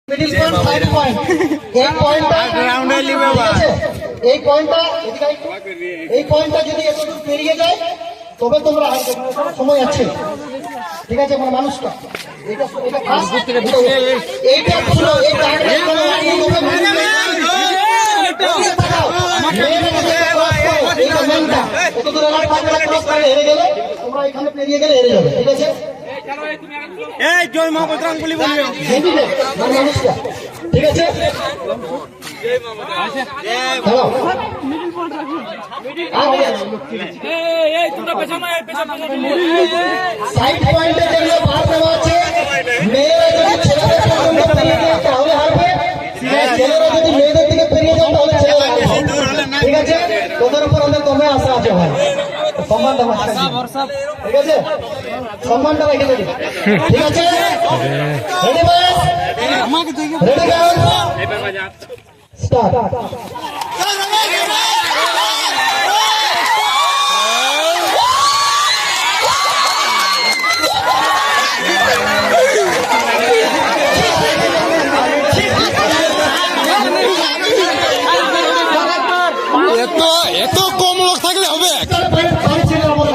Middle point side point এই পয়েন্টটা যদি এতটুকু পেরিয়ে যায় তবে তোমরা সময় আছে, ঠিক আছে? মানে মানুষটা এইটা পুরো হেরে গেলে তোমরা এখানে পেরিয়ে গেলে হেরে যাবে, ঠিক আছে? এই জয় মা বজরং বলি বলি মানুষটা, ঠিক আছে? হ্যালো, সাইড পয়েন্টে যেগুলো বার দেওয়া আছে, মেয়েরা যদি ছেলেদের পেরিয়ে যায় তাহলে হারবে, ছেলেরা যদি মেয়েদের দিকে পেরিয়ে যায় তাহলে ছেলেরা হারবে, ঠিক আছে? তোদের উপর আমাদের দমে আশা আছে ভাই, সম্মানটা ঠিক আছে? সম্মানটা রেখে দেবে, ঠিক আছে? রেডি বস, রেডি গার্ল, স্টার্ট। এত